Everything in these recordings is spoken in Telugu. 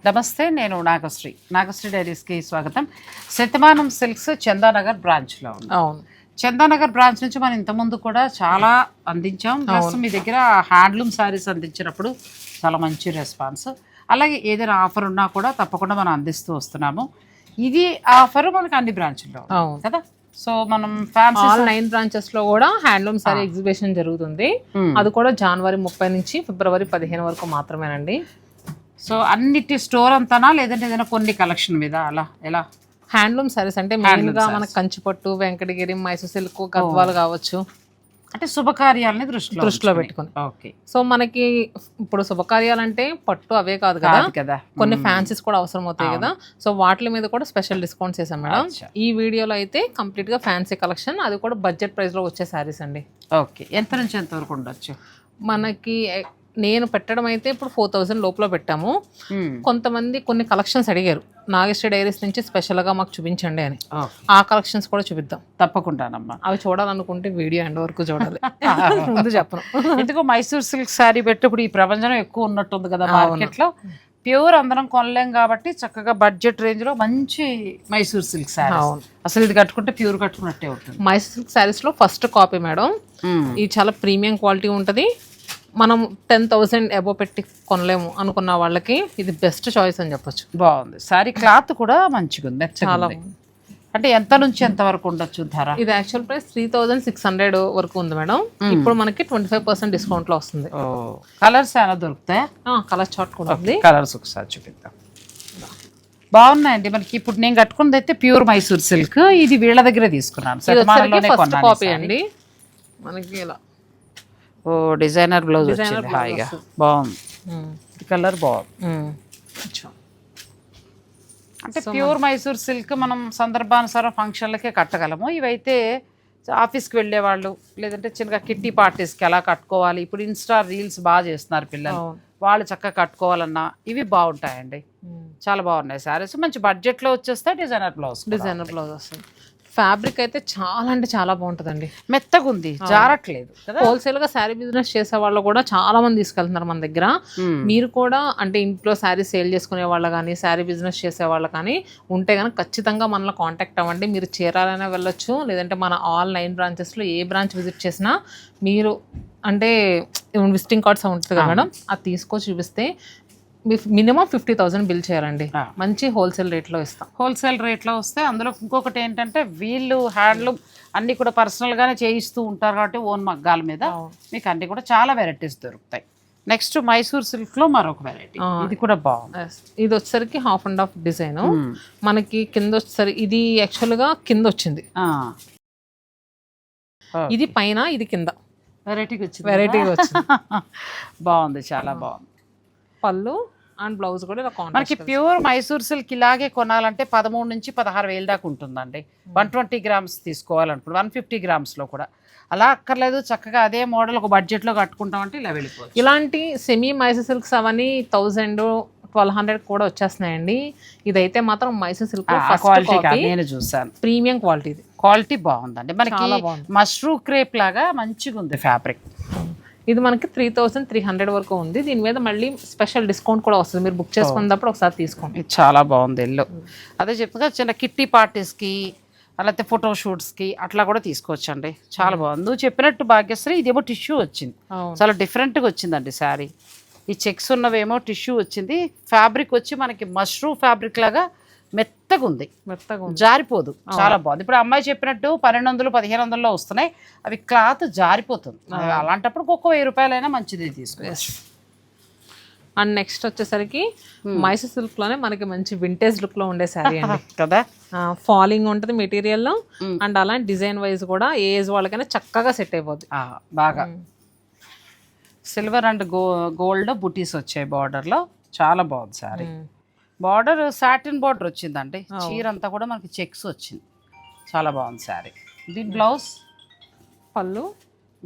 నమస్తే, నేను నాగశ్రీ డైరీస్కి స్వాగతం. శతమానం సిల్క్స్ చందానగర్ బ్రాంచ్లో ఉంది. అవును, చందానగర్ బ్రాంచ్ నుంచి మనం ఇంతకుముందు కూడా చాలా అందించాం. ప్లస్ మీ దగ్గర హ్యాండ్లూమ్ శారీస్ అందించినప్పుడు చాలా మంచి రెస్పాన్స్. అలాగే ఏదైనా ఆఫర్ ఉన్నా కూడా తప్పకుండా మనం అందిస్తూ వస్తున్నాము. ఇది ఆఫర్ మనకి అన్ని బ్రాంచ్లో కదా. సో మనం ఫ్యాన్సీ 9 బ్రాంచెస్ లో కూడా హ్యాండ్లూమ్ సారీ ఎగ్జిబిషన్ జరుగుతుంది. అది కూడా జనవరి 30 నుంచి ఫిబ్రవరి 15 వరకు మాత్రమేనండి. సో అన్నిటి స్టోర్ అంతానా, లేదంటే ఏదైనా కొన్ని కలెక్షన్ మీద అలా ఎలా? హ్యాండ్లూమ్ సారీస్ అంటే మెయిన్ గా మనకు కంచిపట్టు, వెంకటగిరి, మైసూర్ సిల్క్, గద్వాలు కావచ్చు, అంటే శుభకార్యాలని దృష్టిలో పెట్టుకుని. ఓకే. సో మనకి ఇప్పుడు శుభకార్యాలంటే పట్టు అవే కాదు కదా, కొన్ని ఫ్యాన్సీస్ కూడా అవసరం అవుతాయి కదా. సో వాటి మీద కూడా స్పెషల్ డిస్కౌంట్స్ చేసాం మేడం. ఈ వీడియోలో అయితే కంప్లీట్ గా ఫ్యాన్సీ కలెక్షన్, అది కూడా బడ్జెట్ ప్రైస్ లో వచ్చే శారీస్ అండి. ఓకే. ఎంత నుంచి ఎంత వరకు ఉండొచ్చు? మనకి నేను పెట్టడం అయితే ఇప్పుడు 4000 లోపల పెట్టాము. కొంతమంది కొన్ని కలెక్షన్స్ అడిగారు, నాగశ్రీ డైరీస్ నుంచి స్పెషల్గా మాకు చూపించండి అని. ఆ కలెక్షన్స్ కూడా చూపిద్దాం తప్పకుండానమ్మా. అవి చూడాలనుకుంటే వీడియో ఎండ్ వరకు చూడాలి. ముందు చెప్పను ఎందుకో మైసూర్ సిల్క్ శారీ పెట్టి ఇప్పుడు ఈ ప్రపంచం ఎక్కువ ఉన్నట్టుంది కదా మార్కెట్లో. ప్యూర్ అందరం కొనలేం కాబట్టి చక్కగా బడ్జెట్ రేంజ్ లో మంచి మైసూర్ సిల్క్ శారీ. అసలు ఇది కట్టుకుంటే ప్యూర్ కట్టుకున్నట్టే ఉంటుంది. మైసూర్ సిల్క్ శారీస్ లో ఫస్ట్ కాపీ మేడం. ఇది చాలా ప్రీమియం క్వాలిటీ ఉంటుంది. మనం 10,000 అబో పెట్టి కొనలేము అనుకున్న వాళ్ళకి ఇది బెస్ట్ చాయిస్ అని చెప్పొచ్చు. బాగుంది శారీ, క్లాత్ కూడా మంచిగా ఉంది, చాలా. అంటే ఎంత నుంచి ఎంత వరకు ఉండొచ్చు ధర? ఇది యాక్చువల్ ప్రైస్ 3600 వరకు ఉంది మేడం. ఇప్పుడు మనకి 25% డిస్కౌంట్ లో వస్తుంది. కలర్స్ ఏమైనా దొరుకుతాయి? కలర్ చార్ట్ కూడా ఉంది. కలర్స్ ఒకసారి చూపిద్దాం. బాగున్నాయండి. మనకి ఇప్పుడు నేను కట్టుకున్నది అయితే ప్యూర్ మైసూర్ సిల్క్. ఇది వీళ్ళ దగ్గరే తీసుకున్నాను. ఫస్ట్ కాపీ అండి మనకి. ఇలా డిజైనర్ బ్లౌజ్ వచ్చింది, హాయిగా బాగుంది. కలర్ బాగుంది. అంటే ప్యూర్ మైసూర్ సిల్క్ మనం సందర్భానుసారం ఫంక్షన్లకే కట్టగలము. ఇవైతే ఆఫీస్కి వెళ్ళేవాళ్ళు, లేదంటే చిన్నగా కిట్టి పార్టీస్కి ఎలా కట్టుకోవాలి, ఇప్పుడు ఇన్స్టా రీల్స్ బాగా చేస్తున్నారు పిల్లలు, వాళ్ళు చక్కగా కట్టుకోవాలన్నా ఇవి బాగుంటాయండి. చాలా బాగున్నాయి శారీస్. మంచి బడ్జెట్లో వచ్చేస్తే డిజైనర్ బ్లౌజ్ వస్తుంది. ఫ్యాబ్రిక్ అయితే చాలా అంటే చాలా బాగుంటుందండి, మెత్తగా ఉంది, జారట్లేదు. హోల్సేల్ గా శారీ బిజినెస్ చేసే వాళ్ళు కూడా చాలా మంది తీసుకెళ్తున్నారు మన దగ్గర. మీరు కూడా అంటే ఇంట్లో శారీ సేల్ చేసుకునే వాళ్ళు కానీ, శారీ బిజినెస్ చేసే వాళ్ళు కానీ ఉంటే కనుక ఖచ్చితంగా మనలో కాంటాక్ట్ అవ్వండి. మీరు చీరాలైనా వెళ్ళొచ్చు, లేదంటే మన ఆల్ 9 బ్రాంచెస్లో ఏ బ్రాంచ్ విజిట్ చేసినా మీరు అంటే విజిటింగ్ కార్డ్స్ ఉంటుంది కదా మేడం, అది తీసుకొని చూపిస్తే మినిమం 50,000 బిల్ చేయాలండి. మంచి హోల్సేల్ రేట్లో ఇస్తాం. హోల్సేల్ రేట్లో వస్తే అందులో ఇంకొకటి ఏంటంటే వీళ్ళు హ్యాండ్లూమ్ అన్నీ కూడా పర్సనల్గానే చేయిస్తూ ఉంటారు కాబట్టి ఓన్ మగ్గాల మీద మీకు అన్నీ కూడా చాలా వెరైటీస్ దొరుకుతాయి. నెక్స్ట్ మైసూర్ సిల్క్లో మరొక వెరైటీ, ఇది కూడా బాగుంది. ఇది వచ్చేసరికి హాఫ్ అండ్ హాఫ్ డిజైన్ మనకి. కింద వచ్చేసరికి ఇది యాక్చువల్గా కింద వచ్చింది, ఇది పైన, ఇది కింద. వెరైటీగా వచ్చింది. బాగుంది, చాలా బాగుంది. పళ్ళు అండ్ బ్లౌజ్ కూడా మనకి ప్యూర్ మైసూర్ సిల్క్ ఇలాగే కొనాలంటే 13 నుంచి 16,000 దాకా ఉంటుందండి. 120 గ్రామ్స్ తీసుకోవాలనుకుంటు 150 గ్రామ్స్లో కూడా అలా అక్కర్లేదు. చక్కగా అదే మోడల్ ఒక బడ్జెట్లో కట్టుకుంటామంటే ఇలా వెళ్ళిపోవచ్చు. ఇలాంటి సెమీ మైసూర్ సిల్క్స్ అవన్నీ 1000-1200 కూడా వచ్చేస్తున్నాయండి. ఇదైతే మాత్రం మైసూర్ సిల్క్ క్వాలిటీ నేను చూసాను, ప్రీమియం క్వాలిటీ. క్వాలిటీ బాగుందండి. మనకి మష్రూ క్రేప్ లాగా మంచిగా ఉంది ఫ్యాబ్రిక్. ఇది మనకి 3300 వరకు ఉంది. దీని మీద మళ్ళీ స్పెషల్ డిస్కౌంట్ కూడా వస్తుంది, మీరు బుక్ చేసుకున్నప్పుడు ఒకసారి తీసుకోండి. చాలా బాగుంది ఎల్లో. అదే చెప్తున్నా, చిన్న కిట్టి పార్టీస్కి అలాగే ఫోటోషూట్స్కి అట్లా కూడా తీసుకోవచ్చండి. చాలా బాగుంది. నువ్వు చెప్పినట్టు భాగ్యశ్రీ ఇదేమో టిష్యూ వచ్చింది, చాలా డిఫరెంట్గా వచ్చిందండి శారీ. ఈ చెక్స్ ఉన్నవేమో టిష్యూ వచ్చింది. ఫ్యాబ్రిక్ వచ్చి మనకి మష్రూ ఫ్యాబ్రిక్ లాగా మెత్తగా ఉంది, జారిపోదు. చాలా బాగుంది. ఇప్పుడు అమ్మాయి చెప్పినట్టు 1200-1500లో వస్తున్నాయి, అవి క్లాత్ జారిపోతుంది. అలాంటప్పుడు ఒక్క 1000 రూపాయలైనా మంచిది తీసుకోవచ్చు. అండ్ నెక్స్ట్ వచ్చేసరికి మైసూర్ సిల్క్ లోనే మనకి మంచి వింటేజ్ లుక్ లో ఉండే శారీ అండి కదా. ఫాలింగ్ ఉంటుంది మెటీరియల్ లో, అండ్ అలాంటి డిజైన్ వైజ్ కూడా ఏ ఏజ్ వాళ్ళకైనా చక్కగా సెట్ అయిపోద్ది. బాగా సిల్వర్ అండ్ గోల్డ్ బుటీస్ వచ్చాయి బార్డర్లో, చాలా బాగుంది శారీ. బార్డర్ సాటిన్ బార్డర్ వచ్చిందండి, చీర అంతా కూడా మనకి చెక్స్ వచ్చింది, చాలా బాగుంది శారీ. దీని బ్లౌజ్, పళ్ళు,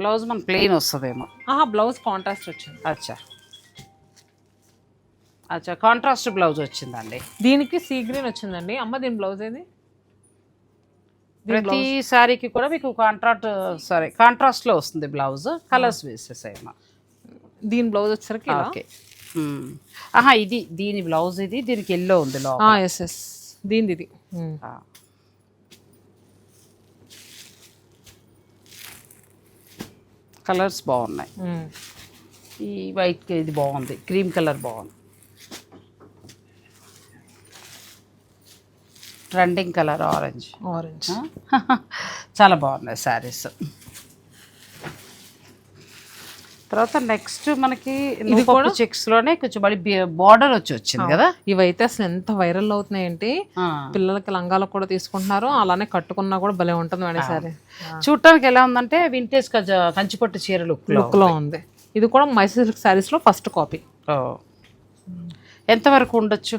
బ్లౌజ్ మన ప్లెయిన్ వస్తుందేమో. బ్లౌజ్ కాంట్రాస్ట్ వచ్చింది. అచ్చా కాంట్రాస్ట్ బ్లౌజ్ వచ్చిందండి. దీనికి సీ గ్రీన్ వచ్చిందండి. అమ్మ దీని బ్లౌజ్ ఏది? ప్రతి శారీకి కూడా మీకు కాంట్రాస్ట్లో వస్తుంది బ్లౌజ్, కలర్స్ వేసేసాయి. దీని బ్లౌజ్ వచ్చేసరికి ఓకే, ఆహా, ఇది దీని బ్లౌజ్, ఇది దీనికి ఎల్లో ఉంది లోపల. ఎస్ ఎస్, దీనిది ఇది. కలర్స్ బాగున్నాయి. ఈ వైట్ ఇది బాగుంది, క్రీమ్ కలర్ బాగుంది. Trending colour orange. చాలా బాగున్నాయి శారీస్. తర్వాత నెక్స్ట్ మనకి ఇది కూడా చెక్స్ లోనే కొంచెం మళ్ళీ బార్డర్ వచ్చింది కదా. ఇవైతే అసలు ఎంత వైరల్ అవుతున్నాయంటే పిల్లలకి లంగాలకు కూడా తీసుకుంటున్నారు, అలానే కట్టుకున్నా కూడా భలే ఉంటుంది మేడం సారీ. చూడటానికి ఎలా ఉందంటే వింటేజ్ కంచిపట్టు చీర లుక్ లో ఉంది. ఇది కూడా మైసూర్ సిల్క్ శారీస్ లో ఫస్ట్ కాపీ. ఎంత వరకు ఉండొచ్చు?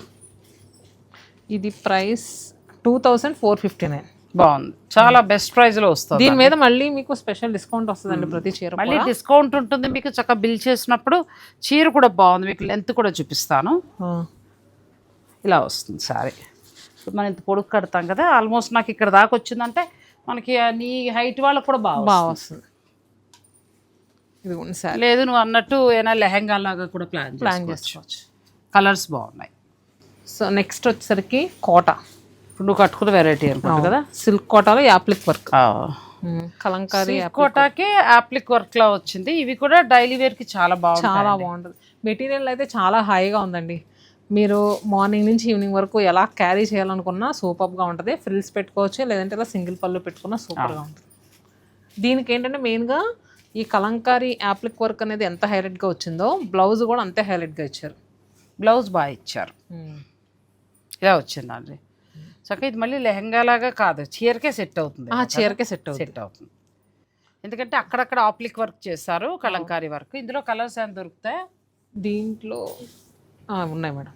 ఇది ప్రైస్ 2459. బాగుంది, చాలా బెస్ట్ ప్రైస్ లో వస్తుంది. దీని మీద మళ్ళీ మీకు స్పెషల్ డిస్కౌంట్ వస్తుందండి ప్రతి చీర. మళ్ళీ డిస్కౌంట్ ఉంటుంది మీకు, చక్కగా బిల్ చేసినప్పుడు. చీర కూడా బాగుంది, మీకు లెంత్ కూడా చూపిస్తాను. ఇలా వస్తుంది సారీ. మనం ఇంత పొడుగు కడతాం కదా, ఆల్మోస్ట్ నాకు ఇక్కడ దాకా వచ్చిందంటే మనకి నీ హైట్ వాళ్ళకి కూడా బాగా వస్తుంది. ఇది లేదు నువ్వు అన్నట్టు ఏమైనా లెహంగా లాగా కూడా ప్లాన్ చేసుకోవచ్చు. కలర్స్ బాగున్నాయి. సో నెక్స్ట్ వచ్చేసరికి కోట. ఇప్పుడు నువ్వు కట్టుకున్న వెరైటీ అనుకుంటా కదా, సిల్క్ కోటాలో యాప్లిక్ వర్క్. కలంకారీ కోటాకి యాప్లిక్ వర్క్ లా వచ్చింది. ఇవి కూడా డైలీ వేర్ కి చాలా బాగుంటుంది. మెటీరియల్ అయితే చాలా హాయిగా ఉందండి. మీరు మార్నింగ్ నుంచి ఈవినింగ్ వరకు ఎలా క్యారీ చేయాలనుకున్నా సూపర్గా ఉంటుంది. ఫ్రిల్స్ పెట్టుకోవచ్చు, లేదంటే ఇలా సింగిల్ పళ్ళు పెట్టుకున్నా సూపర్గా ఉంటుంది. దీనికి ఏంటంటే మెయిన్గా ఈ కలంకారీ యాప్లిక్ వర్క్ అనేది ఎంత హైలైట్గా వచ్చిందో బ్లౌజ్ కూడా అంతే హైలైట్గా ఇచ్చారు. బ్లౌజ్ బాగా ఇచ్చారు. ఇలా వచ్చిందండి చక్కగా. ఇది మళ్ళీ లెహంగా లాగా కాదు, చీరకే సెట్ అవుతుంది. చీరకే సెట్ అవుతుంది. ఎందుకంటే అక్కడక్కడ ఆప్లిక్ వర్క్ చేస్తారు, కలంకారీ వర్క్. ఇందులో కలర్స్ ఏమైనా దొరుకుతాయి? దీంట్లో ఉన్నాయి మేడం,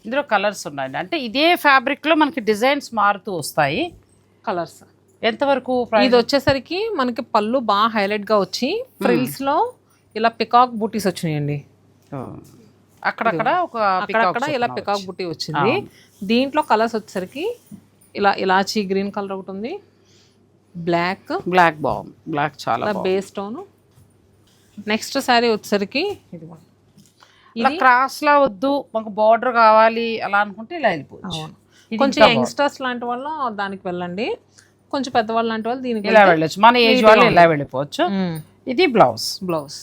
ఇందులో కలర్స్ ఉన్నాయండి. అంటే ఇదే ఫ్యాబ్రిక్లో మనకి డిజైన్స్ మారుతూ వస్తాయి కలర్స్. ఎంతవరకు? ఇది వచ్చేసరికి మనకి పళ్ళు బాగా హైలైట్గా వచ్చి ఫ్రిల్స్లో ఇలా పికాక్ బూటీస్ వచ్చినాయండి. అక్కడక్కడ ఇలా పికాక్ బుట్టి వచ్చింది. దీంట్లో కలర్స్ వచ్చేసరికి ఇలా ఇలాచీ గ్రీన్ కలర్ ఒకటి ఉంది, బ్లాక్ బాగుంది, బ్లాక్ చాలా బేస్ టోన్. నెక్స్ట్ శారీ వచ్చేసరికి ఇది క్రాస్ లా వద్దు, మాకు బార్డర్ కావాలి అలా అనుకుంటే ఇలా వెళ్ళిపోవచ్చు. కొంచెం యంగ్స్టర్స్ లాంటి వాళ్ళు దానికి వెళ్ళండి, కొంచెం పెద్దవాళ్ళు లాంటి వాళ్ళు దీనికి ఇలా వెళ్ళొచ్చు. మన ఏజ్ వాళ్ళు ఇలా వెళ్ళిపోవచ్చు. ఇది బ్లౌజ్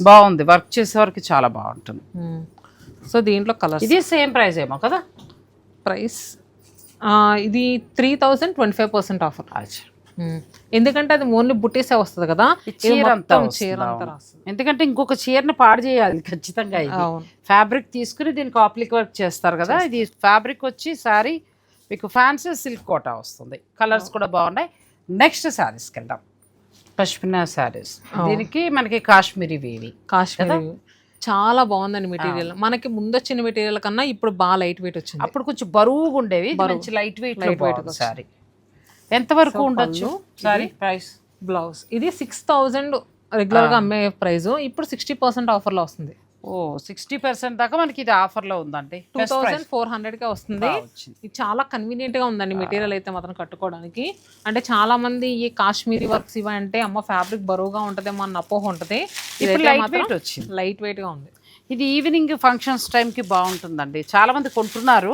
బాగుంది, వర్క్ చేసే వరకు చాలా బాగుంటుంది. సో దీంట్లో కలర్స్. ఇది సేమ్ ప్రైస్ ఏమో కదా? ప్రైస్ ఇది 3025% ఆఫర్. ఎందుకంటే అది ఓన్లీ బుట్టీసే వస్తుంది కదా, చీర అంతా ఎందుకంటే ఇంకొక చీరని పాడు చేయాలి ఖచ్చితంగా. ఫ్యాబ్రిక్ తీసుకుని దీనికి ఆప్లిక్ వర్క్ చేస్తారు కదా. ఇది ఫ్యాబ్రిక్ వచ్చి శారీ మీకు ఫ్యాన్సీ సిల్క్ కోటా వస్తుంది. కలర్స్ కూడా బాగున్నాయి. నెక్స్ట్ శారీస్కి వెళ్దాం. పష్మినా శారీస్. దీనికి మనకి కాశ్మీరీ వేవి. చాలా బాగుందండి మెటీరియల్. మనకి ముందు వచ్చిన మెటీరియల్ కన్నా ఇప్పుడు బాగా లైట్ వెయిట్ వచ్చింది. అప్పుడు కొంచెం బరువుగా ఉండేవి, లైట్ వెయిట్ సారీ. ఎంత వరకు ఉండొచ్చు సారీ ప్రైస్? బ్లౌజ్ ఇది 6000 రెగ్యులర్గా అమ్మే ప్రైస్, ఇప్పుడు 60% ఆఫర్లో వస్తుంది. 60% దాకా మనకి ఇది ఆఫర్లో ఉందండి. 2400కే వస్తుంది. ఇది చాలా కన్వీనియంట్గా ఉందండి మెటీరియల్ అయితే మాత్రం కట్టుకోవడానికి. అంటే చాలా మంది ఈ కాశ్మీరీ వర్క్స్ ఇవి అంటే అమ్మ ఫ్యాబ్రిక్ బరువుగా ఉంటుందేమో అన్న అపోహ ఉంటుంది. ఇది లైట్ వెయిట్ గా ఉంది. ఇది ఈవినింగ్ ఫంక్షన్స్ టైంకి బాగుంటుందండి, చాలా మంది కొంటున్నారు.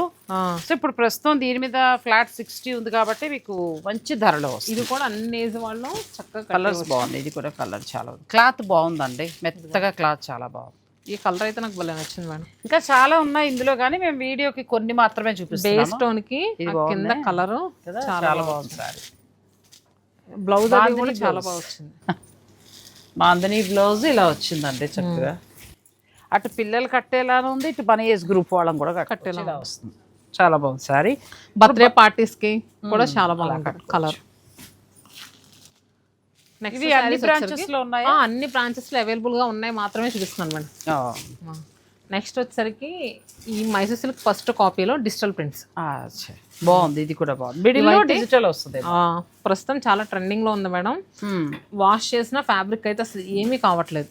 సో ఇప్పుడు ప్రస్తుతం దీని మీద ఫ్లాట్ 60 ఉంది కాబట్టి మీకు మంచి ధరలో వస్తుంది. ఇది కూడా అన్ని ఏజ్ వాళ్ళు చక్కగా. కలర్స్ బాగుంది, ఇది కూడా కలర్ చాలా క్లాత్ బాగుందండి, మెత్తగా క్లాత్ చాలా బాగుంది. ఈ కలర్ అయితే నాకు భలే నచ్చింది మేడం. ఇంకా చాలా ఉన్నాయి ఇందులో, కానీ మేము వీడియోకి కొన్ని మాత్రమే చూపిస్తాము. బేస్ టోన్ కి కింద కలర్ చాలా బాగుంది సారీ. బ్లౌజ్ అది కూడా చాలా బాగా వచ్చింది. బాందని బ్లౌజ్ ఇలా వచ్చిందండి చక్కగా. అటు పిల్లలు కట్టేలానే ఉంది, ఇటు మన ఏజ్ గ్రూప్ వాళ్ళని కూడా కట్టేలా వస్తుంది. చాలా బాగుంది సారీ. బర్త్డే పార్టీస్ కి కూడా చాలా బాగుంది కలర్. ఇవి అన్ని బ్రాంచెస్ లో ఉన్నాయి, అన్ని బ్రాంచెస్ లో అవైలబుల్ గా ఉన్నాయి మాత్రమే చూపిస్తున్నాను మేడం. నెక్స్ట్ వచ్చేసరికి ఈ మైసూర్ సిల్క్ ఫస్ట్ కాపీలో డిజిటల్ ప్రింట్స్. బాగుంది, ఇది కూడా బాగుంది. మిడిల్ లో డిజిటల్ వస్తుంది. ప్రస్తుతం చాలా ట్రెండింగ్ లో ఉంది మేడం. వాష్ చేసిన ఫ్యాబ్రిక్ అయితే అసలు ఏమీ కావట్లేదు.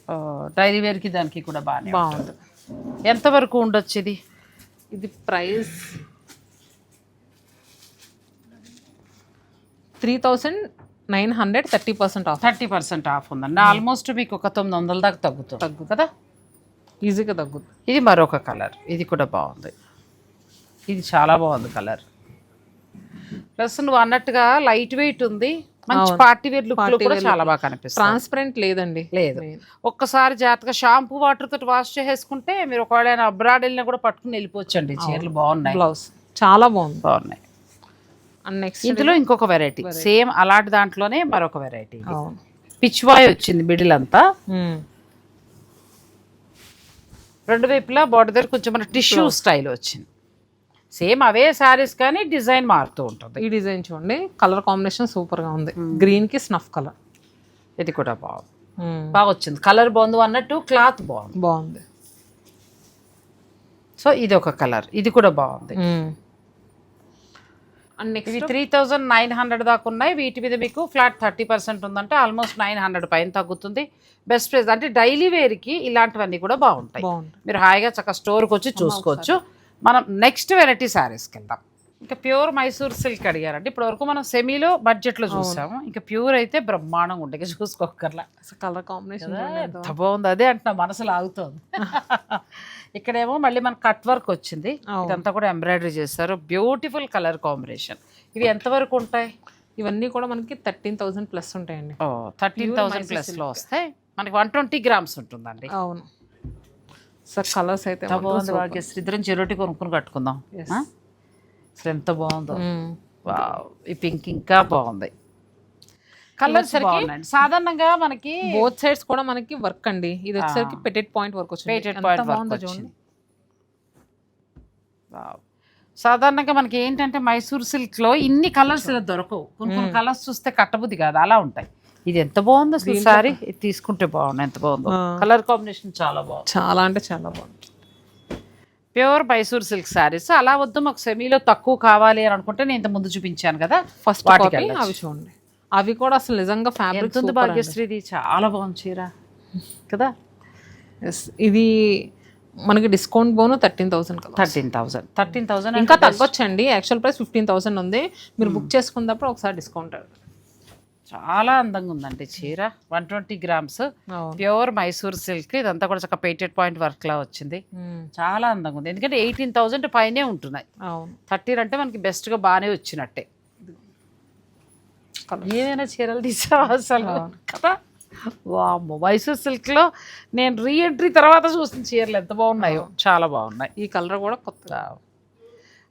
డైలీ వేర్ కి దానికి కూడా బాగుంది. ఎంత వరకు ఉండొచ్చు ఇది? ఇది ప్రైస్ 3900, 30% ఆఫ్. 30% ఆఫ్ ఉందండి. ఆల్మోస్ట్ మీకు ఒక 900 దాకా తగ్గు కదా. ఈజీగా తగ్గుతుంది. ఇది మరొక కలర్, ఇది కూడా బాగుంది, ఇది చాలా బాగుంది కలర్. ప్లస్ నువ్వు అన్నట్టుగా లైట్ వెయిట్ ఉంది, మంచి పార్టీ వేర్ లుక్ లో కూడా చాలా బాగా కనిపిస్తుంది. ట్రాన్స్పరెంట్ లేదండి, లేదు. ఒక్కసారి జాగ్రత్తగా షాంపూ వాటర్ తోటి వాష్ చేసేసుకుంటే మీరు ఒకవేళ అబ్రాడ్ వెళ్ళినా కూడా పట్టుకుని వెళ్ళిపోవచ్చండి. చీరలు బాగున్నాయి, బ్లౌజ్ చాలా బాగున్నాయి. అండ్ నెక్స్ట్ ఇందులో ఇంకొక వెరైటీ సేమ్ అలాంటి దాంట్లోనే మరొక వెరైటీ, పిచ్ వాయ్ వచ్చింది మిడిల్ అంతా, రెండు వైపులా బార్డర్ దగ్గర కొంచెం మన టిష్యూ స్టైల్ వచ్చింది. సేమ్ అవే శారీస్ కానీ డిజైన్ మారుతూ ఉంటుంది. ఈ డిజైన్ చూడండి, కలర్ కాంబినేషన్ సూపర్ గా ఉంది, గ్రీన్ కి స్నఫ్ కలర్. ఇది కూడా బాగుంది, బాగా వచ్చింది, కలర్ బాగుంది అన్నట్టు, క్లాత్ బాగుంది. సో ఇది ఒక కలర్, ఇది కూడా బాగుంది. అండ్ నెక్స్ట్ ఇవి 3900 దాకా ఉన్నాయి. వీటి మీద మీకు ఫ్లాట్ 30% ఉందంటే ఆల్మోస్ట్ 900 పైన తగ్గుతుంది. Best price. అంటే డైలీ వేర్కి ఇలాంటివన్నీ కూడా బాగుంటాయి. మీరు హాయిగా చక్కగా స్టోర్కి వచ్చి చూసుకోవచ్చు. మనం నెక్స్ట్ వెరైటీ శారీస్కి వెళ్దాం. ఇంకా ప్యూర్ మైసూర్ సిల్క్ అడిగారంటే ఇప్పటి వరకు మనం సెమీలో బడ్జెట్లో చూసాము. ఇంకా ప్యూర్ అయితే బ్రహ్మాండంగా ఉంటాయి, చూసుకోకర్లా. కలర్ కాంబినేషన్ ఎంత బాగుంది, అదే అంటున్నా, మనసులో ఆగుతోంది. ఇక్కడేమో మళ్ళీ మన కట్ వర్క్ వచ్చింది, ఇదంతా కూడా ఎంబ్రాయిడరీ చేస్తారు. Beautiful colour combination. ఇవి ఎంతవరకు ఉంటాయి? ఇవన్నీ కూడా మనకి 13,000 ప్లస్ ఉంటాయండి. 13,000 ప్లస్ లో వస్తాయి. మనకి 120 గ్రామ్స్ ఉంటుందండి. అవును సార్. కలర్స్ అయితే ఇద్దరం చెరోటి కొనుక్కుని కట్టుకుందాం. అసలు ఎంత బాగుందో. ఈ పింక్ ఇంకా బాగుంది. కలర్స్ బాగున్నాయి. సాధారణంగా మనకి బోత్ సైడ్స్ కూడా మనకి వర్క్ అండి. ఇది వచ్చేసరికి పెటెడ్ పాయింట్ వర్క్ వచ్చింది. సాధారణంగా మనకి ఏంటంటే మైసూర్ సిల్క్ లో ఇన్ని కలర్స్ ఇలా దొరకవు. కొన్ని కలర్స్ చూస్తే కట్టబుద్ధి కాదు, అలా ఉంటాయి. ఇది ఎంత బాగుందో అసలు సారీ, ఇది తీసుకుంటే బాగుంది. ఎంత బాగుందో కలర్ కాంబినేషన్, చాలా బాగుంది. చాలా అంటే చాలా బాగుంది. Pure Mysore silk saris. అలా వద్దు మాకు సెమీలో తక్కువ కావాలి అని అనుకుంటే నేను ఇంత ముందు చూపించాను కదా ఫస్ట్ అవి చూడండి. అవి కూడా అసలు నిజంగా ఫ్యాబ్రిక్ ఉంది భాగ్యశ్రీది, చాలా బాగుంది చీర కదా. ఇది మనకి డిస్కౌంట్ బోను 13,000 ఇంకా తగ్గొచ్చండి. యాక్చువల్ ప్రైస్ 15,000 ఉంది. మీరు బుక్ చేసుకున్నప్పుడు ఒకసారి డిస్కౌంట్. చాలా అందంగా ఉందండి చీర. 120 గ్రామ్స్ ప్యూర్ మైసూర్ సిల్క్. ఇదంతా కూడా చక్కగా పేటెడ్ పాయింట్ వర్క్ లా వచ్చింది. చాలా అందంగా ఉంది. ఎందుకంటే 18,000 పైనే ఉంటున్నాయి. 30 అంటే మనకి బెస్ట్ గా బాగానే వచ్చినట్టే. ఏదైనా చీరలు తీసావా అసలు కదా. వామ్మో, మైసూర్ సిల్క్ లో నేను రీఎంట్రీ తర్వాత చూసిన చీరలు ఎంత బాగున్నాయో, చాలా బాగున్నాయి. ఈ కలర్ కూడా కొత్తగా.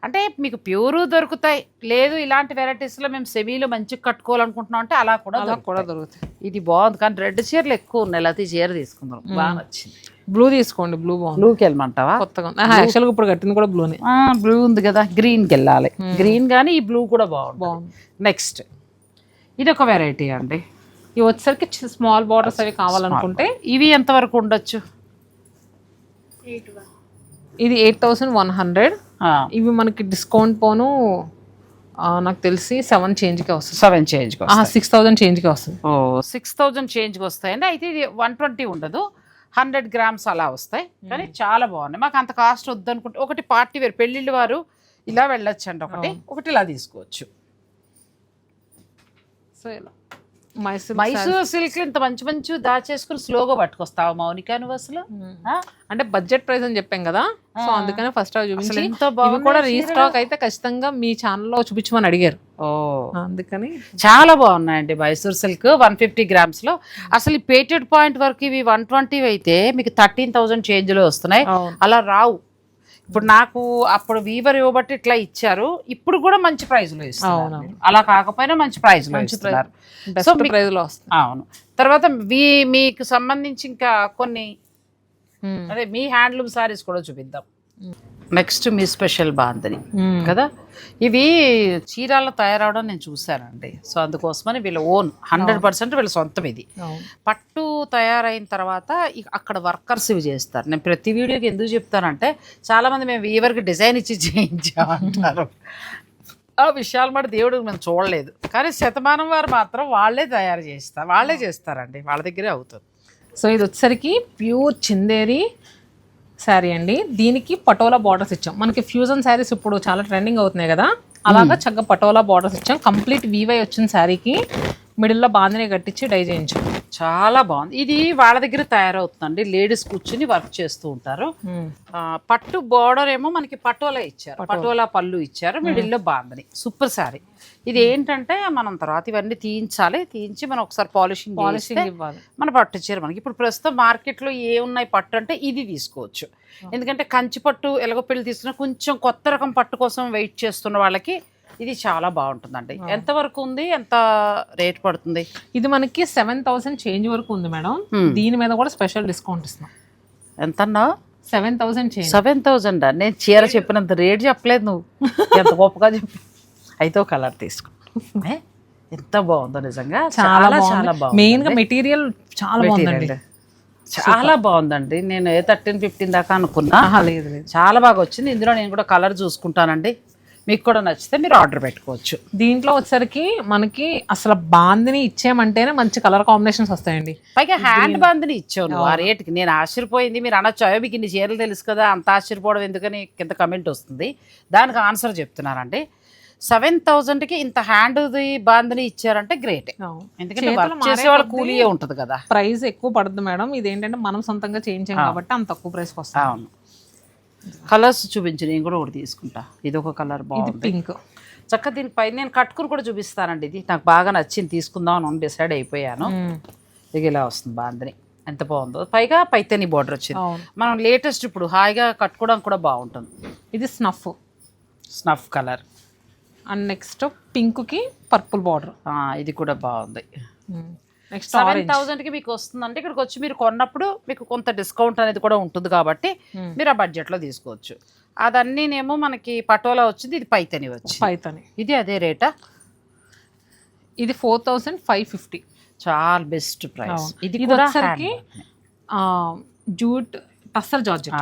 అంటే మీకు ప్యూరు దొరుకుతాయి, లేదు ఇలాంటి వెరైటీస్లో మేము సెమీలో మంచిగా కట్టుకోవాలనుకుంటున్నాం అంటే అలా కూడా దొరుకుతాయి. ఇది బాగుంది, కానీ రెడ్ చీరలు ఎక్కువ ఉన్నాయి. లేకపోతే చీర తీసుకుందాం, బాగా నచ్చింది. బ్లూ తీసుకోండి. బ్లూకి వెళ్ళమంటావా? కొత్తగా యాక్చువల్గా ఇప్పుడు కట్టింది కూడా బ్లూనే. బ్లూ ఉంది కదా, గ్రీన్కి వెళ్ళాలి. గ్రీన్ కానీ ఈ బ్లూ కూడా బాగుంది. నెక్స్ట్ ఇది ఒక వెరైటీ అండి. ఇవి వచ్చేసరికి స్మాల్ బార్డర్స్ అవి కావాలనుకుంటే ఇవి ఎంతవరకు ఉండొచ్చు? ఇది 8,100. ఇవి మనకి డిస్కౌంట్ పోను నాకు తెలిసి 7 చేంజ్కి వస్తుంది. 7 చేంజ్కి 6,000 చేంజ్కి వస్తుంది. 6,000 చేంజ్కి వస్తాయండి. అయితే ఇది 120 ఉండదు, 100 గ్రామ్స్ అలా వస్తాయి. కానీ చాలా బాగున్నాయి. మాకు అంత కాస్ట్ వద్దనుకుంటే ఒకటి పార్టీ వేర్ పెళ్ళిళ్ళు వారు ఇలా వెళ్ళొచ్చు అండి. ఒకటి ఇలా తీసుకోవచ్చు. సో ఇలా మైసూర్ సిల్క్ ఇంత మంచి మంచి దాచేసుకుని స్లోగా పట్టుకొస్తావా మౌనిక నువ్వు అసలు? అంటే బడ్జెట్ ప్రైస్ అని చెప్పాం కదా, సో అందుకనే ఫస్ట్ చూపించి ఇవి కూడా రీస్టాక్ అయితే ఖచ్చితంగా మీ ఛానల్లో చూపించమని అడిగారు. అందుకని చాలా బాగున్నాయండి మైసూర్ సిల్క్. 150 గ్రామ్స్ లో అసలు ఈ పేటెడ్ పాయింట్ వరకు ఇవి 120 అయితే మీకు 13,000 చేంజ్ లో వస్తున్నాయి. అలా రావు. ఇప్పుడు నాకు అప్పుడు వీవర్ ఇవ్వబట్టి ఇట్లా ఇచ్చారు, ఇప్పుడు కూడా మంచి ప్రైజ్ లో ఇస్తారు. అలా కాకపోయినా మంచి ప్రైజ్ లో ఇస్తున్నారు. అవును. తర్వాత మీకు సంబంధించి ఇంకా కొన్ని అదే మీ హ్యాండ్లూమ్ సారీస్ కూడా చూపిద్దాం. నెక్స్ట్ మీ స్పెషల్ బాందని కదా. ఇవి చీరాల్లో తయారవడం నేను చూశానండి. సో అందుకోసమని వీళ్ళ ఓన్ 100% వీళ్ళ సొంతం. ఇది పట్టు తయారైన తర్వాత అక్కడ వర్కర్స్ ఇవి చేస్తారు. నేను ప్రతి వీడియోకి ఎందుకు చెప్తానంటే చాలామంది మేము వీవర్కి డిజైన్ ఇచ్చి చేయించామంటారు. ఆ విషయాలు మాట దేవుడు మేము చూడలేదు, కానీ శతమానం వారు మాత్రం వాళ్ళే తయారు చేస్తారు, వాళ్ళే చేస్తారండి, వాళ్ళ దగ్గరే అవుతుంది. సో ఇది వచ్చేసరికి ప్యూర్ చిందేరి శారీ అండి. దీనికి పటోలా బార్డర్స్ ఇచ్చాం. మనకి ఫ్యూజన్ శారీస్ ఇప్పుడు చాలా ట్రెండింగ్ అవుతున్నాయి కదా, అలాగా చక్కగా పటోలా బార్డర్స్ ఇచ్చాం. కంప్లీట్ వీవై వచ్చిన శారీకి మిడిల్లో బాందిని కట్టించి డై చేయించాం. చాలా బాగుంది. ఇది వాళ్ళ దగ్గర తయారవుతుందండి, లేడీస్ కూర్చుని వర్క్ చేస్తూ ఉంటారు. పట్టు బోర్డర్ ఏమో మనకి పటోలా ఇచ్చారు, పటోలా పళ్ళు ఇచ్చారు, మిడిల్లో బాందని. సూపర్ శారీ. ఇది ఏంటంటే మనం తర్వాత ఇవన్నీ తీయించి మనం ఒకసారి పాలిషింగ్ ఇవ్వాలి. మన పట్టు చీర మనకి ఇప్పుడు ప్రస్తుతం మార్కెట్లో ఏమున్నాయి పట్టు అంటే ఇది తీసుకోవచ్చు. ఎందుకంటే కంచి పట్టు ఎలాగో పెళ్లి తీసుకున్న కొంచెం కొత్త రకం పట్టు కోసం వెయిట్ చేస్తున్న వాళ్ళకి ఇది చాలా బాగుంటుందండి. ఎంత వరకు ఉంది, ఎంత రేట్ పడుతుంది? ఇది మనకి 7,000 చేంజ్ వరకు ఉంది మేడం. దీని మీద కూడా స్పెషల్ డిస్కౌంట్ ఇస్తున్నాం. ఎంతన్నా? 7,000 చేంజ్. 7,000. నేను చీర చెప్పినంత రేట్ చెప్పలేదు, నువ్వు ఎంత గొప్పగా చెప్పి. అయితే ఒక కలర్ తీసుకో. ఎంత బాగుందో నిజంగా, చాలా చాలా బాగుంది. మెయిన్ గా మెటీరియల్ చాలా బాగుందండి, చాలా బాగుందండి. నేను 13-15 దాకా అనుకున్నా, లేదు చాలా బాగా వచ్చింది. ఇందులో నేను కూడా కలర్ చూసుకుంటానండి, మీకు కూడా నచ్చితే మీరు ఆర్డర్ పెట్టుకోవచ్చు. దీంట్లో వచ్చేసరికి మనకి అసలు బాందిని ఇచ్చామంటేనే మంచి కలర్ కాంబినేషన్స్ వస్తాయండి. పైగా హ్యాండ్ బాందిని ఇచ్చావు నువ్వు ఆ రేటుకి. నేను ఆశ్చర్యపోయింది. మీరు అనొచ్చు, అయ్యో మీకు ఇన్ని చీరలు తెలుసు కదా, అంత ఆశ్చర్యపోవడం ఎందుకని కింద కమెంట్ వస్తుంది. దానికి ఆన్సర్ చెప్తున్నానండి. 7,000కి ఇంత హ్యాండ్ బాందిని ఇచ్చారంటే గ్రేట్. ఎందుకంటే వర్క్ చేసే వాళ్ళ కూలీయే ఉంటుంది కదా. ప్రైస్ ఎక్కువ పడుతుంది మేడం. ఇది ఏంటంటే మనం సొంతంగా చేయించాం కాబట్టి అంత తక్కువ ప్రైస్కి వస్తాం. అవును. కలర్స్ చూపించి నేను కూడా ఒకటి తీసుకుంటా. ఇది ఒక కలర్ బాగుంది, పింక్. చక్కగా దీనిపై నేను కట్టుకుని కూడా చూపిస్తానండి. ఇది నాకు బాగా నచ్చింది, తీసుకుందాం అని డిసైడ్ అయిపోయాను. ఇది ఇలా వస్తుంది బాందిని, ఎంత బాగుందో. పైగా పైతని బార్డర్ వచ్చింది. మనం లేటెస్ట్ ఇప్పుడు హాయిగా కట్టుకోవడానికి కూడా బాగుంటుంది. ఇది snuff colour. And next pink కి పర్పుల్ బార్డర్. ఇది కూడా బాగుంది. నెక్స్ట్ 7,000కి మీకు వస్తుందంటే ఇక్కడికి వచ్చి మీరు కొన్నప్పుడు మీకు కొంత డిస్కౌంట్ అనేది కూడా ఉంటుంది కాబట్టి మీరు ఆ బడ్జెట్లో తీసుకోవచ్చు. అదన్నీనేమో మనకి పటోలా వచ్చింది, ఇది పైతని పైతని. ఇది అదే రేటా? ఇది 4,550. చాలా బెస్ట్ ప్రైస్. ఇది వచ్చేసరికి జూట్ టస్సర్ జార్జెట్.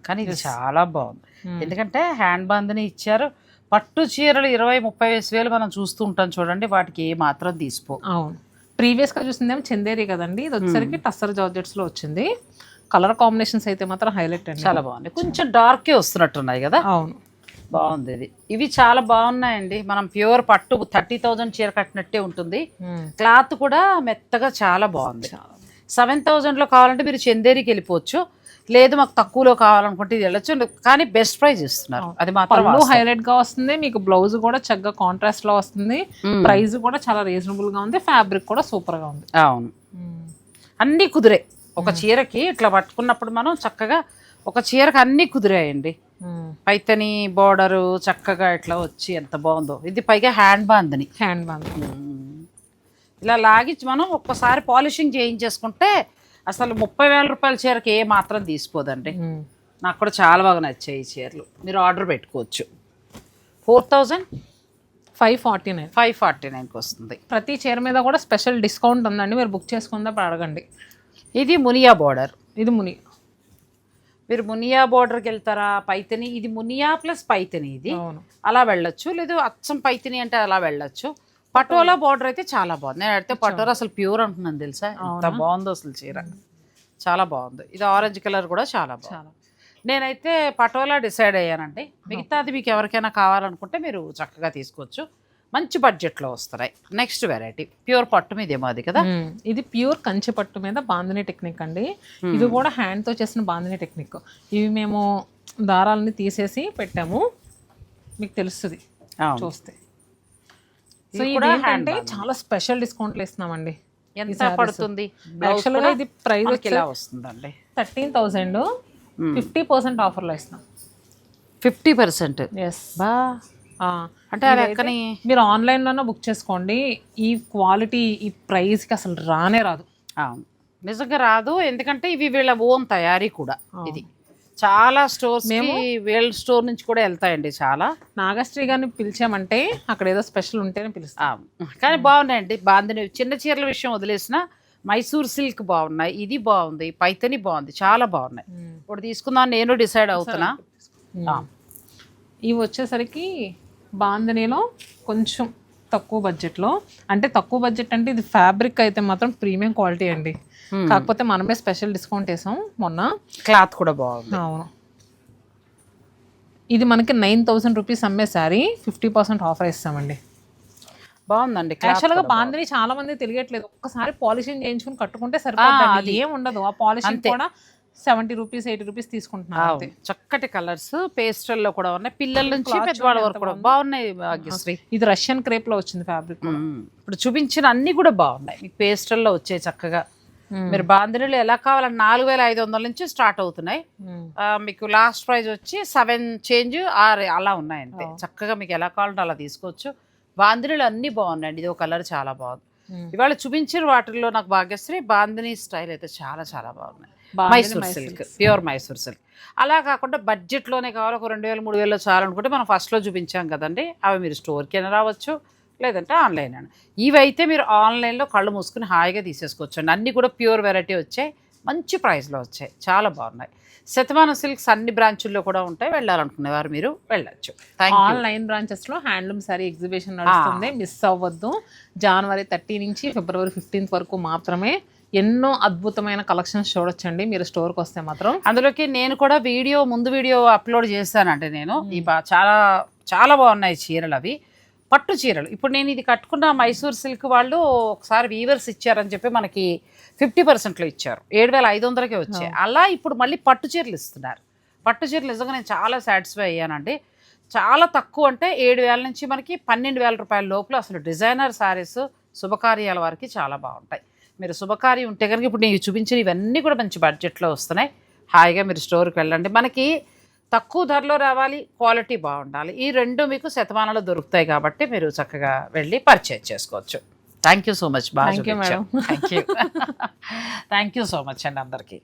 కానీ ఇది చాలా బాగుంది. ఎందుకంటే హ్యాండ్ బాందని ఇచ్చారు. పట్టు చీరలు 20-30 వేలు మనం చూస్తూ ఉంటాం చూడండి, వాటికి ఏ మాత్రం తీసిపో. అవును, ప్రీవియస్ గా చూసిందేమో చందేరి కదండి, ఇది వచ్చేసరికి టస్సర్ జార్జెట్స్ లో వచ్చింది. కలర్ కాంబినేషన్స్ అయితే మాత్రం హైలైట్ అండి, చాలా బాగుంది. కొంచెం డార్కే వస్తున్నట్టున్నాయి కదా. అవును, బాగుంది. ఇది ఇవి చాలా బాగున్నాయండి. మనం ప్యూర్ పట్టు 30,000 చీర కట్టినట్టే ఉంటుంది. క్లాత్ కూడా మెత్తగా చాలా బాగుంది. 7,000లో కావాలంటే మీరు చందేరికి వెళ్ళిపోవచ్చు, లేదు మాకు తక్కువలో కావాలనుకుంటే ఇది వెళ్ళొచ్చు. కానీ బెస్ట్ ప్రైస్ ఇస్తున్నారు, అది మాత్రం హైలైట్ గా వస్తుంది. మీకు బ్లౌజ్ కూడా చక్కగా కాంట్రాస్ట్ లో వస్తుంది. ప్రైస్ కూడా చాలా రీజనబుల్ గా ఉంది. ఫ్యాబ్రిక్ కూడా సూపర్ గా ఉంది. అవును, అన్ని కుదిరే. ఒక చీరకి ఇట్లా పట్టుకున్నప్పుడు మనం చక్కగా ఒక చీరకి అన్ని కుదిరాయండి. పైతని బోర్డరు చక్కగా ఇట్లా వచ్చి ఎంత బాగుందో. ఇది పైగా హ్యాండ్ బాందని. ఇలా లాగించి మనం ఒక్కసారి పాలిషింగ్ చేయించేసుకుంటే అసలు 30,000 రూపాయల చీరకి ఏ మాత్రం తీసుకోదండి. నాకు కూడా చాలా బాగా నచ్చాయి ఈ చీరలు. మీరు ఆర్డర్ పెట్టుకోవచ్చు. 4,549కి వస్తుంది. ప్రతి చీర మీద కూడా స్పెషల్ డిస్కౌంట్ ఉందండి, మీరు బుక్ చేసుకుందా అడగండి. ఇది మునియా బోర్డర్. ఇది మునియా. మీరు మునియా బోర్డర్కి వెళ్తారా? పైతని. ఇది మునియా ప్లస్ పైతని. ఇది అలా వెళ్ళొచ్చు, లేదు అచ్చం పైతని అంటే అలా వెళ్ళొచ్చు. పటోలా బార్డర్ అయితే చాలా బాగుంది. నేను అడిగితే పటోలా అసలు ప్యూర్ అంటున్నాను తెలుసా, ఎంత బాగుందో అసలు చీర, చాలా బాగుంది. ఇది ఆరెంజ్ కలర్ కూడా చాలా బాగుంది. నేనైతే పటోలా డిసైడ్ అయ్యానండి. మిగతాది మీకు ఎవరికైనా కావాలనుకుంటే మీరు చక్కగా తీసుకోవచ్చు, మంచి బడ్జెట్లో వస్తున్నాయి. నెక్స్ట్ వెరైటీ ప్యూర్ పట్టు మీదేమో అది కదా. ఇది ప్యూర్ కంచి పట్టు మీద బాందిని టెక్నిక్ అండి. ఇది కూడా హ్యాండ్తో చేసిన బాందిని టెక్నిక్. ఇవి మేము దారాలని తీసేసి పెట్టాము, మీకు తెలుస్తుంది చూస్తే. సో ఇది ఏంటంటే చాలా స్పెషల్ డిస్కౌంట్లు ఇస్తున్నామండి. ఎంత పడుతుంది? యాక్చువల్గా ఇది ప్రైస్ ఎలా వస్తుందండి? 13,000. 50% ఆఫర్లో ఇస్తున్నాం. 50%? ఎస్. అంటే అది ఎక్కని మీరు ఆన్లైన్లోనే బుక్ చేసుకోండి. ఈ క్వాలిటీ ఈ ప్రైస్కి అసలు రానే రాదు. నిజంగా రాదు, ఎందుకంటే ఇవి వీళ్ళ ఓన్ తయారీ కూడా. ఇది చాలా స్టోర్స్, వీళ్ళ స్టోర్ నుంచి కూడా వెళ్తాయండి చాలా. నాగశ్రీ గారిని పిలిచామంటే అక్కడ ఏదో స్పెషల్ ఉంటేనే పిలుస్తాం. కానీ బాగున్నాయండి బాందిని. చిన్న చీరల విషయం వదిలేసిన మైసూర్ సిల్క్ బాగున్నాయి, ఇది బాగుంది, పైతని బాగుంది, చాలా బాగున్నాయి. ఇప్పుడు తీసుకుందాం నేను డిసైడ్ అవుతున్నా. ఇవి వచ్చేసరికి బాందినిలో కొంచెం తక్కువ బడ్జెట్లో, అంటే తక్కువ బడ్జెట్ అంటే ఇది ఫ్యాబ్రిక్ అయితే మాత్రం ప్రీమియం క్వాలిటీ అండి. కాకపోతే మనమే స్పెషల్ డిస్కౌంట్ వేసాం మొన్న. క్లాత్ కూడా బాగుంది. అవును, ఇది మనకి 9,000 రూపీస్ అమ్మే శారీ 50% ఆఫర్ ఇస్తామండి. బాగుందండి. యాక్చువల్ గా బాందిని చాలా మంది తెలియట్లేదు, ఒక్కసారి పాలిషింగ్ చేయించుకుని కట్టుకుంటే సరిపోతుంది, ఏం ఉండదు. ఆ పాలిషింగ్ కూడా 70 రూపీస్ 80 రూపీస్ తీసుకుంటున్నారు. చక్కటి కలర్స్ పేస్టల్లో కూడా ఉన్నాయి, పిల్లల నుంచి పెద్దవాళ్ళ వరకు కూడా బాగున్నాయి భాగ్యశ్రీ. ఇది రష్యన్ క్రేప్ లో వచ్చింది ఫ్యాబ్రిక్. ఇప్పుడు చూపించిన అన్ని కూడా బాగున్నాయి, మీకు పేస్టల్లో వచ్చే చక్కగా. మీరు బాందినీలు ఎలా కావాలంటే 4500 నుంచి స్టార్ట్ అవుతున్నాయి. మీకు లాస్ట్ ప్రైస్ వచ్చి 7 చేంజ్ అలా ఉన్నాయి అంతే. చక్కగా మీకు ఎలా కావాలంటే అలా తీసుకోవచ్చు. బాందినీలు అన్ని బాగున్నాయండి. ఇది ఒక కలర్ చాలా బాగుంది. ఇవాళ చూపించిన వాటిల్లో నాకు భాగ్యశ్రీ బాందినీ స్టైల్ అయితే చాలా చాలా బాగున్నాయి. Mysore silk, pure Mysore silk. అలా కాకుండా బడ్జెట్లోనే కావాలి, ఒక 2000-3000లో చాలనుకుంటే మనం ఫస్ట్లో చూపించాం కదండి, అవి మీరు స్టోర్కి అయినా రావచ్చు, లేదంటే ఆన్లైన్ అని. ఇవైతే మీరు ఆన్లైన్లో కళ్ళు మూసుకుని హాయిగా తీసేసుకోవచ్చు అండి. అన్నీ కూడా ప్యూర్ వెరైటీ వచ్చాయి, మంచి ప్రైస్లో వచ్చాయి, చాలా బాగున్నాయి. శతమానం సిల్క్స్ అన్ని బ్రాంచుల్లో కూడా ఉంటాయి, వెళ్ళాలనుకునేవారు మీరు వెళ్ళచ్చు. ఆన్లైన్ బ్రాంచెస్ లో హ్యాండ్లూమ్ సారీ ఎగ్జిబిషన్ నడుస్తుంది, మిస్ అవ్వద్దు. జనవరి 30 నుంచి ఫిబ్రవరి 15 వరకు మాత్రమే. ఎన్నో అద్భుతమైన కలెక్షన్స్ చూడొచ్చండి మీరు స్టోర్కి వస్తే మాత్రం. అందులోకి నేను కూడా ముందు వీడియో అప్లోడ్ చేస్తానంటే నేను చాలా చాలా బాగున్నాయి చీరలు, అవి పట్టు చీరలు. ఇప్పుడు నేను ఇది కట్టుకున్న మైసూర్ సిల్క్ వాళ్ళు ఒకసారి వీవర్స్ ఇచ్చారని చెప్పి మనకి 50%లో ఇచ్చారు, 7500కే వచ్చాయి. అలా ఇప్పుడు మళ్ళీ పట్టు చీరలు ఇస్తున్నారు. పట్టు చీరలు నిజంగా నేను చాలా సాటిస్ఫై అయ్యానండి. చాలా తక్కువ అంటే 7000 నుంచి మనకి 12,000 రూపాయల లోపల అసలు డిజైనర్ శారీస్ శుభకార్యాల వారికి చాలా బాగుంటాయి. మీరు శుభకార్యం ఉంటే కనుక ఇప్పుడు నేను చూపించిన ఇవన్నీ కూడా మంచి బడ్జెట్లో వస్తున్నాయి. హాయిగా మీరు స్టోర్కి వెళ్ళండి. మనకి తక్కువ ధరలో రావాలి, క్వాలిటీ బాగుండాలి, ఈ రెండు మీకు శతమానంలో దొరుకుతాయి కాబట్టి మీరు చక్కగా వెళ్ళి పర్చేజ్ చేసుకోవచ్చు. Thank you so much. బాగా థ్యాంక్ యూ సో మచ్ అండి అందరికీ.